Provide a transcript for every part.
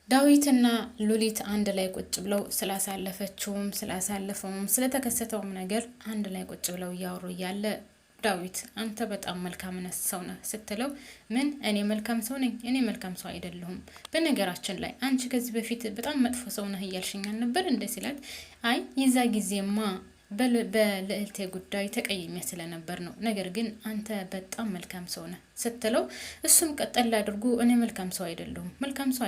ዳዊትና ሉሊት አንድ ላይ ቁጭ ብለው ስላሳለፈውም ስለተከሰተውም ነገር አንድ ላይ ቁጭ ብለው እያወሩ እያለ ዳዊት አንተ በጣም መልካም ሰው ነህ ስትለው፣ ምን እኔ መልካም ሰው ነኝ? እኔ መልካም ሰው አይደለሁም። በነገራችን ላይ አንቺ ከዚህ በፊት በጣም መጥፎ ሰው ነህ እያልሽኝ ነበር እንደ ሲላት፣ አይ የዛ ጊዜማ በልዕልቴ ጉዳይ ተቀይሜ ስለነበር ነው። ነገር ግን አንተ በጣም መልካም ሰው ነህ ስትለው፣ እሱም ቀጠል አድርጎ እኔ መልካም ሰው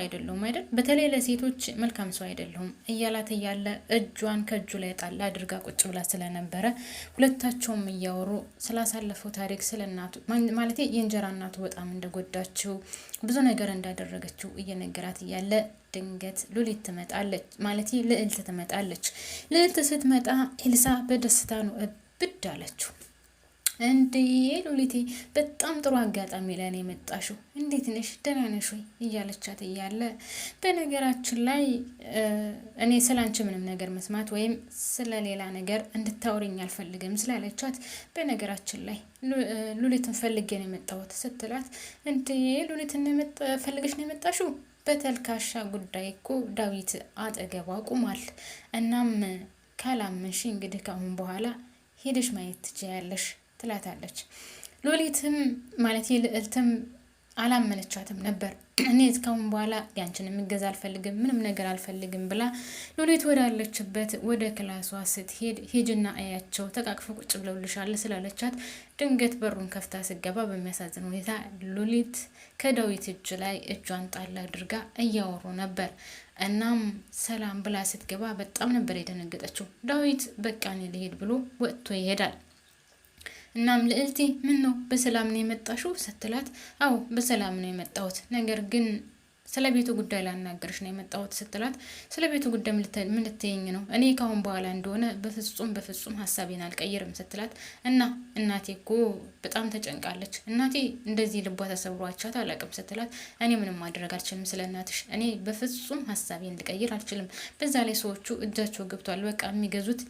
አይደለሁም አይደል፣ በተለይ ለሴቶች መልካም ሰው አይደለሁም እያላት እያለ እጇን ከእጁ ላይ ጣል አድርጋ ቁጭ ብላ ስለነበረ ሁለታቸውም እያወሩ ስላሳለፈው ታሪክ ስለ እናቱ ማለት የእንጀራ እናቱ በጣም እንደጎዳችው ብዙ ነገር እንዳደረገችው እየነገራት እያለ ድንገት ሉሊት ትመጣለች፣ ማለት ልዕልት ትመጣለች። ልዕልት ስትመጣ ኤልሳ በደስታ ነው እብድ አለችው። እንዴ ሉሊቴ በጣም ጥሩ አጋጣሚ ላይ ነው የመጣሽው፣ እንዴት ነሽ? ደህና ነሽ ወይ እያለቻት እያለ በነገራችን ላይ እኔ ስላንቺ ምንም ነገር መስማት ወይም ስለሌላ ነገር እንድታወሪኝ አልፈልግም ስላለቻት፣ በነገራችን ላይ ሉሊትን ፈልጌ ነው የመጣሁት ስትላት፣ እንዴ ሉሊትን ፈልገሽ ነው የመጣሽው? በተልካሻ ጉዳይ እኮ ዳዊት አጠገቧ ቁሟል። እናም ካላመንሽ እንግዲህ ከአሁን በኋላ ሄደሽ ማየት ትችያለሽ ትላታለች። ሉሊትም ማለት ልዕልትም አላመነቻትም ነበር። እኔ እስካሁን በኋላ ያንቺን የሚገዛ አልፈልግም፣ ምንም ነገር አልፈልግም ብላ ሉሊት ወዳለችበት ወደ ክላሷ ስትሄድ ሄጅና አያቸው ተቃቅፈው ቁጭ ብለውልሻል ስላለቻት ድንገት በሩን ከፍታ ስገባ በሚያሳዝን ሁኔታ ሉሊት ከዳዊት እጅ ላይ እጇን ጣል አድርጋ እያወሩ ነበር። እናም ሰላም ብላ ስትገባ በጣም ነበር የደነገጠችው። ዳዊት በቃ እኔ ልሄድ ብሎ ወጥቶ ይሄዳል። እናም ልዕልቴ ምን ነው በሰላም ነው የመጣሽው ስትላት፣ አዎ በሰላም ነው የመጣሁት፣ ነገር ግን ስለ ቤቱ ጉዳይ ላናገርሽ ነው የመጣሁት ስትላት፣ ስለ ቤቱ ጉዳይ ምን ልትይኝ ነው? እኔ ካሁን በኋላ እንደሆነ በፍጹም ሀሳቤን አልቀይርም ስትላት፣ እና እናቴ እኮ በጣም ተጨንቃለች፣ እናቴ እንደዚህ ልቧ ተሰብሯቻት አላውቅም ስትላት፣ እኔ ምንም ማድረግ አልችልም ስለ እናትሽ፣ እኔ በፍጹም ሀሳቤን ልቀይር አልችልም። በዛ ላይ ሰዎቹ እጃቸው ገብቷል፣ በቃ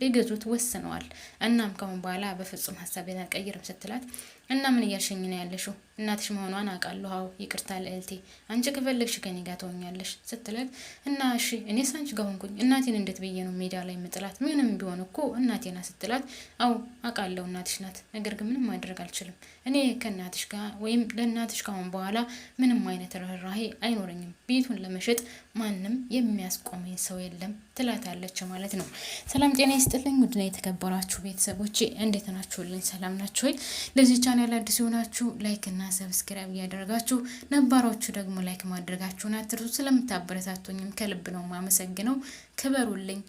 ሊገዙት ወስነዋል። እናም ካሁን በኋላ በፍጹም ሀሳቤን አልቀይርም ስትላት፣ እና ምን እያልሽኝ ነው ያለሽው? እናትሽ መሆኗን አውቃለሁ። አዎ ይቅርታ ልዕልቴ፣ አንቺ ከፈለግሽ ከኔ ጋር ትሆኛለሽ ስትላት፣ እና እሺ እኔ ሳንቺ ጋር ሆንኩኝ እናቴን እንዴት ብዬ ነው ሜዳ ላይ የምጥላት? ምንም ቢሆን እኮ እናቴ ናት ስትላት፣ አዎ አውቃለሁ እናትሽ ናት፣ ነገር ግን ምንም ማድረግ አልችልም። እኔ ከእናትሽ ጋር ወይም ለእናትሽ ካሁን በኋላ ምንም አይነት ርህራሄ አይኖረኝም። ቤቱን ለመሸጥ ማንም የሚያስቆመኝ ሰው የለም ትላታለች ማለት ነው። ሰላም ጤና ይስጥልኝ ውድና የተከበራችሁ ቤተሰቦቼ እንዴት ናችሁልኝ? ሰላም ናችሁ ወይ? ለዚህ ቻናል አዲስ የሆናችሁ ላይክ እና ሰብስክራይብ እያደረጋችሁ ነባሮቹ ደግሞ ላይክ ማድረጋችሁን አትርሱ። ስለምታበረታቱኝም ከልብ ነው ማመሰግነው። ክበሩልኝ።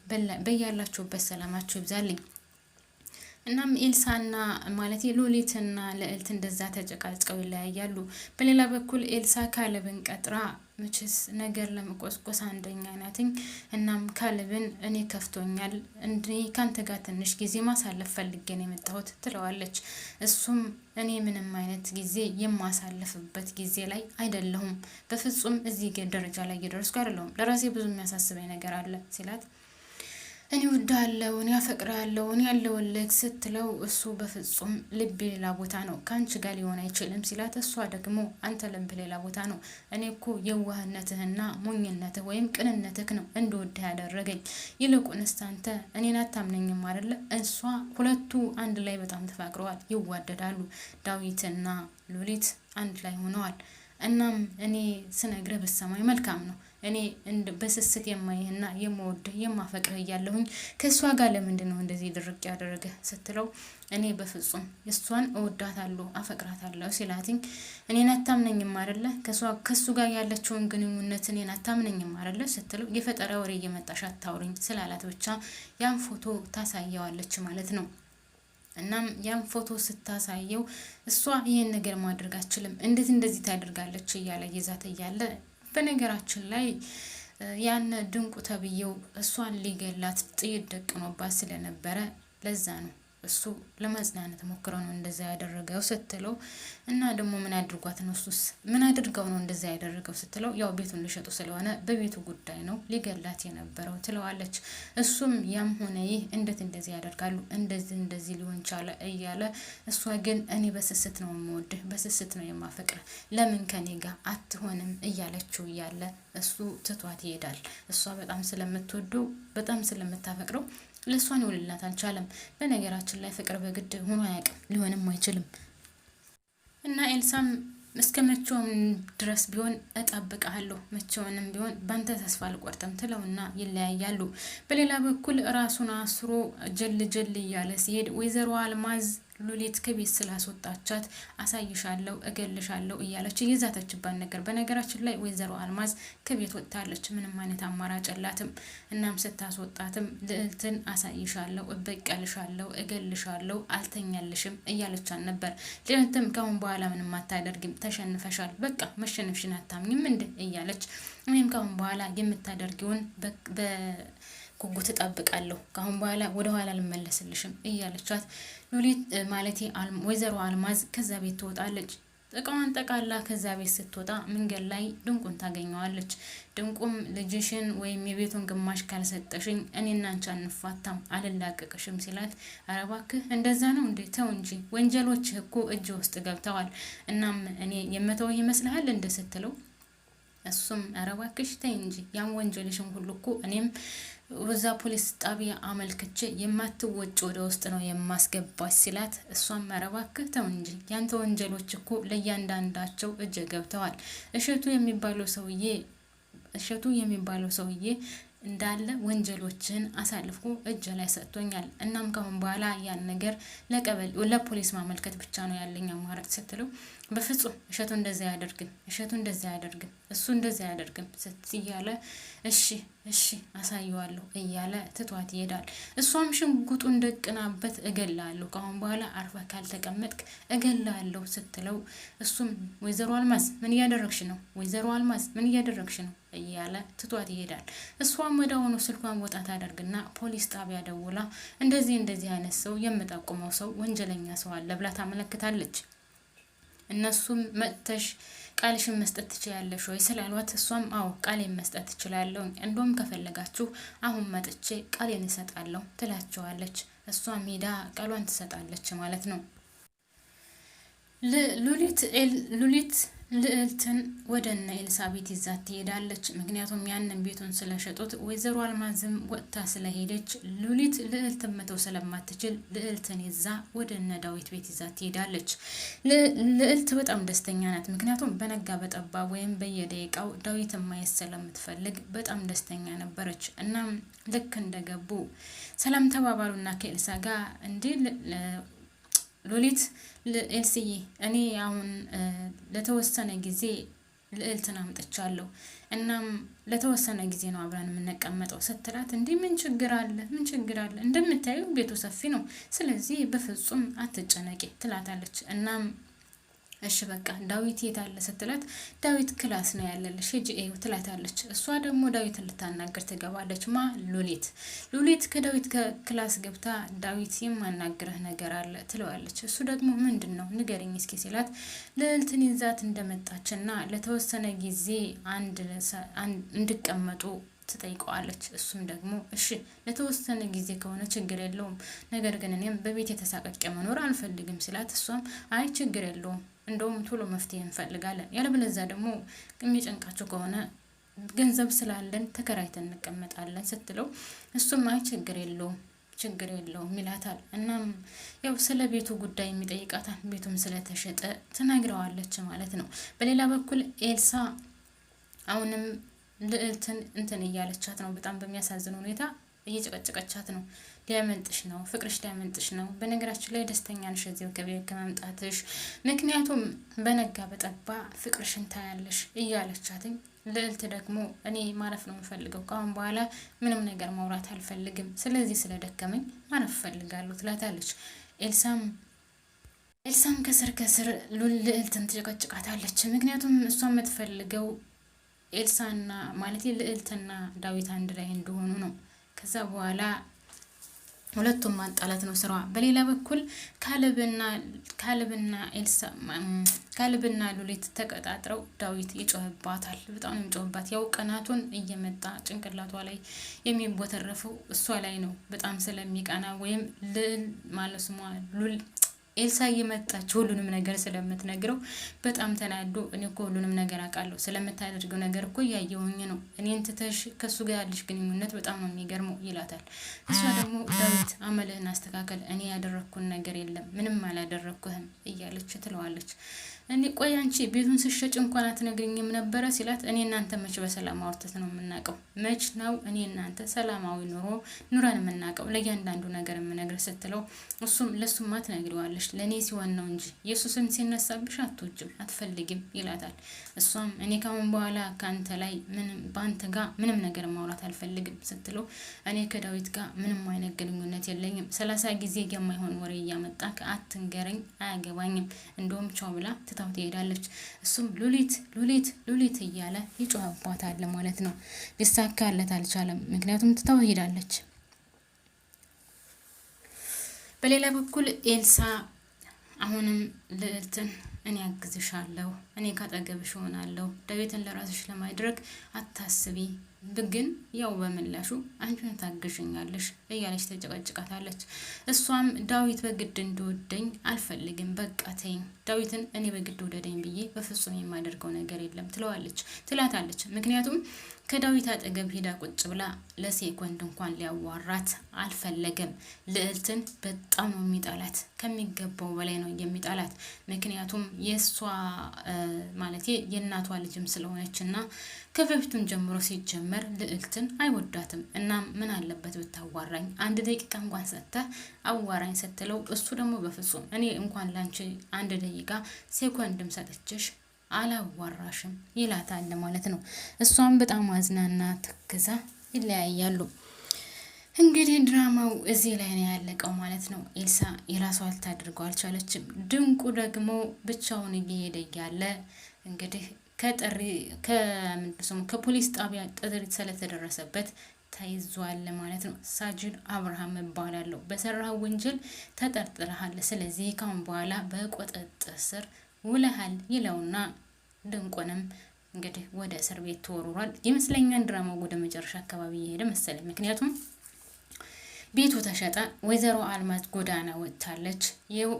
በያላችሁበት ሰላማችሁ ይብዛልኝ። እናም ኤልሳና ማለት ሉሊትና ልዕልት እንደዛ ተጨቃጭቀው ይለያያሉ። በሌላ በኩል ኤልሳ ካለብን ቀጥራ መቼስ ነገር ለመቆስቆስ አንደኛ ናትኝ። እናም ካለብን እኔ ከፍቶኛል፣ እንዴ ካንተ ጋር ትንሽ ጊዜ ማሳለፍ ፈልጌ ነው የመጣሁት ትለዋለች። እሱም እኔ ምንም አይነት ጊዜ የማሳለፍበት ጊዜ ላይ አይደለሁም፣ በፍጹም እዚህ ደረጃ ላይ እየደረስኩ አይደለሁም፣ ለራሴ ብዙ የሚያሳስበኝ ነገር አለ ሲላት፣ እኔ ወዳለው እኔ አፈቅራለሁ እኔ ያለውልክ ስትለው፣ እሱ በፍጹም ልብ ሌላ ቦታ ነው ካንቺ ጋር ሊሆን አይችልም ሲላት፣ እሷ ደግሞ አንተ ልብ ሌላ ቦታ ነው፣ እኔ እኮ የዋህነትህና ሞኝነትህ ወይም ቅንነትህ ነው እንድወድህ ያደረገኝ፣ ይልቁንስ አንተ እኔን አታምነኝም አይደለ? እሷ ሁለቱ አንድ ላይ በጣም ተፋቅረዋል፣ ይዋደዳሉ። ዳዊትና ሉሊት አንድ ላይ ሆነዋል። እናም እኔ ስነግርህ ብትሰማኝ መልካም ነው። እኔ በስስት የማይህና የምወድህ የማፈቅርህ እያለሁኝ ከእሷ ጋር ለምንድን ነው እንደዚህ ድርቅ ያደረገ ስትለው፣ እኔ በፍጹም እሷን እወዳታለሁ አፈቅራታለሁ ሲላትኝ፣ እኔን አታምነኝም አይደለ? ከእሱ ጋር ያለችውን ግንኙነት እኔን አታምነኝም አይደለ ስትለው፣ የፈጠራ ወሬ እየመጣሽ አታውሪኝ ስላላት ብቻ ያን ፎቶ ታሳየዋለች ማለት ነው። እናም ያን ፎቶ ስታሳየው እሷ ይሄን ነገር ማድረግ አትችልም፣ እንዴት እንደዚህ ታደርጋለች እያለ ይዛት እያለ፣ በነገራችን ላይ ያን ድንቁ ተብዬው እሷን ሊገላት ጥይት ደቅኖባት ስለነበረ ለዛ ነው እሱ ለማጽናናት ሞክረው ነው እንደዛ ያደረገው ስትለው እና ደግሞ ምን አድርጓት ነው እሱስ ምን አድርገው ነው እንደዛ ያደረገው ስትለው ያው ቤቱን ሊሸጡ ስለሆነ በቤቱ ጉዳይ ነው ሊገላት የነበረው ትለዋለች። እሱም ያም ሆነ ይህ እንዴት እንደዚህ ያደርጋሉ እንደዚህ ሊሆን ቻለ እያለ እሷ ግን እኔ በስስት ነው የምወድህ በስስት ነው የማፈቅርህ ለምን ከኔ ጋር አትሆንም እያለችው እያለ እሱ ትቷት ይሄዳል። እሷ በጣም ስለምትወደው በጣም ስለምታፈቅረው ለሷን ይውልላት አልቻለም። በነገራችን ላይ ፍቅር በግድ ሆኖ አያውቅም ሊሆንም አይችልም። እና ኤልሳም እስከ መቼውም ድረስ ቢሆን እጠብቅሃለሁ መቼውንም ቢሆን ባንተ ተስፋ አልቆርጥም ትለውና ይለያያሉ። በሌላ በኩል ራሱን አስሮ ጀል እያለ ሲሄድ ወይዘሮ አልማዝ ሉሊት ከቤት ስላስወጣቻት አሳይሻለሁ እገልሻለሁ እያለች እየዛተችባት ነገር። በነገራችን ላይ ወይዘሮ አልማዝ ከቤት ወጥታለች፣ ምንም አይነት አማራጭ የላትም። እናም ስታስወጣትም ልዕልትን አሳይሻለሁ እበቀልሻለሁ እገልሻለሁ አልተኛልሽም እያለቻት ነበር። ልዕልትም ካሁን በኋላ ምንም አታደርግም ተሸንፈሻል፣ በቃ መሸነፍሽን አታምኝም እንዴ እያለች እኔም ካሁን በኋላ የምታደርጊውን ጉጉት እጠብቃለሁ ካሁን በኋላ ወደ ኋላ ልመለስልሽም እያለቻት ሉሊት ማለቴ ወይዘሮ አልማዝ ከዛ ቤት ትወጣለች። እቃዋን ጠቃላ ከዛ ቤት ስትወጣ መንገድ ላይ ድንቁን ታገኘዋለች። ድንቁም ልጅሽን ወይም የቤቱን ግማሽ ካልሰጠሽኝ እኔና አንቺ አንፋታም አልላቀቅሽም ሲላት፣ ኧረ እባክህ እንደዛ ነው እንዴ? ተው እንጂ ወንጀሎችህ እኮ እጅ ውስጥ ገብተዋል። እናም እኔ የምተውህ ይመስልሃል እንደ ስትለው እሱም ኧረ እባክሽ ተይ እንጂ ያን ወንጀልሽን ሁሉ እኮ እኔም ወዛ ፖሊስ ጣቢያ አመልክቼ የማትወጭ ወደ ውስጥ ነው የማስገባሽ ሲላት፣ እሷም ኧረ እባክህ ተው እንጂ ያንተ ወንጀሎች እኮ ለእያንዳንዳቸው እጅ ገብተዋል። እሸቱ የሚባለው ሰውዬ እንዳለ ወንጀሎችን አሳልፎ እጅ ላይ ሰጥቶኛል። እናም ካሁን በኋላ ያን ነገር ለፖሊስ ማመልከት ብቻ ነው ያለኝ አማራጭ ስትለው፣ በፍጹም እሸቱ እንደዛ አያደርግም እሱ እንደዛ አያደርግም እያለ እሺ አሳየዋለሁ እያለ ትቷት ይሄዳል። እሷም ሽጉጡን ደቅናበት እገላለሁ ካሁን በኋላ አርፈ ካልተቀመጥክ እገላለሁ ስትለው፣ እሱም ወይዘሮ አልማዝ ምን እያደረግሽ ነው? ወይዘሮ አልማዝ ምን እያደረግሽ ነው እያለ ትቷት ይሄዳል። እሷም ወደ አሁኑ ስልኳን ወጣት አደርግና ፖሊስ ጣቢያ ደውላ እንደዚህ አይነት ሰው የምጠቁመው ሰው ወንጀለኛ ሰው አለ ብላ ታመለክታለች። እነሱም መጥተሽ ቃልሽን መስጠት ትችያለሽ ወይ ስላሏት፣ እሷም አዎ ቃሌን መስጠት ትችላለሁ፣ እንደውም ከፈለጋችሁ አሁን መጥቼ ቃሌን እሰጣለሁ ትላቸዋለች። እሷም ሄዳ ቃሏን ትሰጣለች ማለት ነው። ሉሊት ልዕልትን ወደ እነ ኤልሳቤት ይዛት ትሄዳለች። ምክንያቱም ያንን ቤቱን ስለሸጡት ወይዘሮ አልማዝም ወጥታ ስለሄደች ሉሊት ልዕልትን መተው ስለማትችል ልዕልትን ይዛ ወደ እነ ዳዊት ቤት ይዛት ትሄዳለች። ልዕልት በጣም ደስተኛ ናት። ምክንያቱም በነጋ በጠባ ወይም በየደቂቃው ዳዊትን ማየት ስለምትፈልግ በጣም ደስተኛ ነበረች። እናም ልክ እንደገቡ ሰላም ተባባሉና ከኤልሳ ጋር እንዲህ ሉሊት ኤልስዬ እኔ አሁን ለተወሰነ ጊዜ ልዕልትን አምጥቻለሁ። እናም ለተወሰነ ጊዜ ነው አብረን የምንቀመጠው ስትላት፣ እንዲህ ምን ችግር አለ? እንደምታዩ ቤቱ ሰፊ ነው። ስለዚህ በፍጹም አትጨነቂ ትላታለች። እናም እሺ በቃ ዳዊት የት አለ ስትላት፣ ዳዊት ክላስ ነው ያለልሽ ሂጂ እዩ ትላታለች። እሷ ደግሞ ዳዊትን ልታናገር ትገባለች። ሉሊት ከዳዊት ክላስ ገብታ ዳዊት የማናግረህ ነገር አለ ትለዋለች። እሱ ደግሞ ምንድን ነው ንገረኝ እስኪ ሲላት፣ ልዕልትን ይዛት እንደመጣችና ለተወሰነ ጊዜ እንዲቀመጡ ትጠይቀዋለች። እሱም ደግሞ እሺ ለተወሰነ ጊዜ ከሆነ ችግር የለውም፣ ነገር ግን እኔም በቤት የተሳቀቀ መኖር አልፈልግም ሲላት፣ እሷም አይ ችግር የለውም እንደውም ቶሎ መፍትሄ እንፈልጋለን፣ ያለበለዚያ ደግሞ የሚጨንቃቸው ከሆነ ገንዘብ ስላለን ተከራይተን እንቀመጣለን ስትለው፣ እሱም አይ ችግር የለውም ይላታል። እናም ያው ስለ ቤቱ ጉዳይ የሚጠይቃታል። ቤቱም ስለተሸጠ ትነግረዋለች ማለት ነው። በሌላ በኩል ኤልሳ አሁንም ልዕልትን እያለቻት ነው። በጣም በሚያሳዝን ሁኔታ እየጨቀጨቀቻት ነው። ሊያመልጥሽ ነው፣ ፍቅርሽ ሊያመልጥሽ ነው። በነገራችን ላይ ደስተኛ ነሽ እዚህ ከቤት ከመምጣትሽ፣ ምክንያቱም በነጋ በጠባ ፍቅርሽን ታያለሽ እያለቻትኝ፣ ልዕልት ደግሞ እኔ ማረፍ ነው የምፈልገው፣ ከአሁን በኋላ ምንም ነገር ማውራት አልፈልግም፣ ስለዚህ ስለደከመኝ ማረፍ እፈልጋለሁ ትላታለች። ኤልሳም ከስር ልዕልትን ትጨቀጭቃታለች። ምክንያቱም እሷ የምትፈልገው ልዕልትና ዳዊት አንድ ላይ እንደሆኑ ነው። ከዛ በኋላ ሁለቱም ማጣላት ነው ስራዋ። በሌላ በኩል ካሌብና ሉሊት ተቀጣጥረው ዳዊት ይጮህባታል። በጣም ነው የሚጮህባት። ያው ቀናቱን እየመጣ ጭንቅላቷ ላይ የሚቦተረፈው እሷ ላይ ነው። በጣም ስለሚቀና ወይም ማለት ስሟ ኤልሳ እየመጣች ሁሉንም ነገር ስለምትነግረው በጣም ተናዶ እኔ እኮ ሁሉንም ነገር አውቃለሁ፣ ስለምታደርገው ነገር እኮ እያየሁኝ ነው፣ እኔን ትተሽ ከሱ ጋር ያለሽ ግንኙነት በጣም ነው የሚገርመው ይላታል። እሷ ደግሞ ዳዊት አመልህን አስተካከል፣ እኔ ያደረግኩን ነገር የለም፣ ምንም አላደረግኩህም እያለች ትለዋለች። እኔ ቆይ አንቺ ቤቱን ስሸጭ እንኳን አትነግሪኝም ነበረ ሲላት፣ እኔ እናንተ መች በሰላም አውርተት ነው የምናውቀው? መች ነው እኔ እናንተ ሰላማዊ ኑረን የምናውቀው? ለእያንዳንዱ ነገር የምነግርህ ስትለው፣ እሱም ለሱማ ትነግሪዋለሽ፣ ለእኔ ሲሆን ነው እንጂ የእሱ ስም ሲነሳብሽ አትወጭም አትፈልጊም ይላታል። እሷም እኔ ካሁን በኋላ ከአንተ ላይ በአንተ ጋር ምንም ነገር ማውራት አልፈልግም ስትለው፣ እኔ ከዳዊት ጋር ምንም አይነት ግንኙነት የለኝም፣ 30 ጊዜ የማይሆን ወሬ እያመጣ አትንገረኝ፣ አያገባኝም፣ እንደውም ቻው ብላ ትታው ትሄዳለች። እሱም ሉሊት እያለ ይጮህባታል ማለት ነው። ሊሳካለት አልቻለም፣ ምክንያቱም ትታው ሄዳለች። በሌላ በኩል ኤልሳ አሁንም ልዕልትን እኔ አግዝሻለሁ፣ እኔ ካጠገብሽ ሆናለሁ፣ ዳዊትን ለራስሽ ለማድረግ አታስቢ፣ ግን ያው በምላሹ አንቺን ታግዥኛለሽ እያለች ተጨቀጭቃታለች። እሷም ዳዊት በግድ እንዲወደኝ አልፈልግም፣ በቃ ተይኝ፣ ዳዊትን እኔ በግድ ወደደኝ ብዬ በፍጹም የማደርገው ነገር የለም ትላታለች። ምክንያቱም ከዳዊት አጠገብ ሄዳ ቁጭ ብላ ለሴኮንድ እንኳን ሊያዋራት አልፈለገም። ልዕልትን በጣም ነው የሚጣላት፣ ከሚገባው በላይ ነው የሚጣላት። ምክንያቱም የእሷ ማለት የእናቷ ልጅም ስለሆነች እና ከበፊቱም ጀምሮ ሲጀመር ልዕልትን አይወዳትም። እና ምን አለበት ብታዋራኝ፣ 1 ደቂቃ እንኳን ሰጥተህ አዋራኝ ስትለው፣ እሱ ደግሞ በፍጹም እኔ እንኳን ላንቺ 1 ደቂቃ ሴኮንድም ሰጥችሽ አላዋራሽም ይላታል ማለት ነው። እሷም በጣም አዝናና ትክዛ ይለያያሉ። እንግዲህ ድራማው እዚህ ላይ ነው ያለቀው ማለት ነው። ኤልሳ የራሷ ልታደርገው አልቻለችም። ድንቁ ደግሞ ብቻውን እየሄደ እያለ እንግዲህ ከፖሊስ ጣቢያ ጥሪ ስለተደረሰበት ተይዟል ማለት ነው። ሳጅን አብርሃም እባላለሁ፣ በሰራው ወንጀል ተጠርጥረሃል፣ ስለዚህ ካሁን በኋላ በቁጥጥር ስር ውለሃል ይለውና ድንቁንም እንግዲህ ወደ እስር ቤት ተወርሯል ይመስለኛል። ድራማው ወደ መጨረሻ አካባቢ እየሄደ መሰለኝ። ምክንያቱም ቤቱ ተሸጠ። ወይዘሮ አልማዝ ጎዳና ወጥታለች።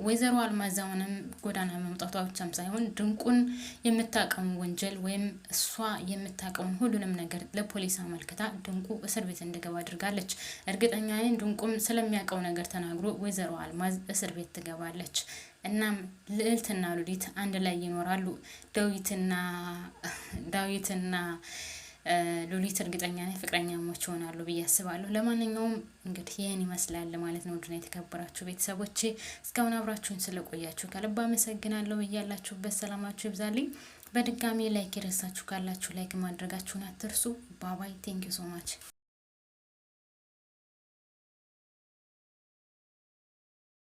ወይዘሮ አልማዝ አሁንም ጎዳና መምጣቷ ብቻም ሳይሆን ድንቁን የምታውቀውን ወንጀል ወይም እሷ የምታውቀውን ሁሉንም ነገር ለፖሊስ አመልክታ ድንቁ እስር ቤት እንዲገባ አድርጋለች። እርግጠኛ ነኝ ድንቁም ስለሚያውቀው ነገር ተናግሮ ወይዘሮ አልማዝ እስር ቤት ትገባለች። እናም ልዕልትና ሉሊት አንድ ላይ ይኖራሉ። ዳዊትና ሉሊት እርግጠኛ ነኝ ፍቅረኛሞች ይሆናሉ ብዬ አስባለሁ። ለማንኛውም እንግዲህ ይህን ይመስላል ማለት ነው። ውድና የተከበራችሁ ቤተሰቦቼ እስካሁን አብራችሁን ስለቆያችሁ ከልብ አመሰግናለሁ። እያላችሁበት ሰላማችሁ ይብዛልኝ። በድጋሚ ላይክ የረሳችሁ ካላችሁ ላይክ ማድረጋችሁን አትርሱ። ባባይ ቴንኪዩ ሶ ማች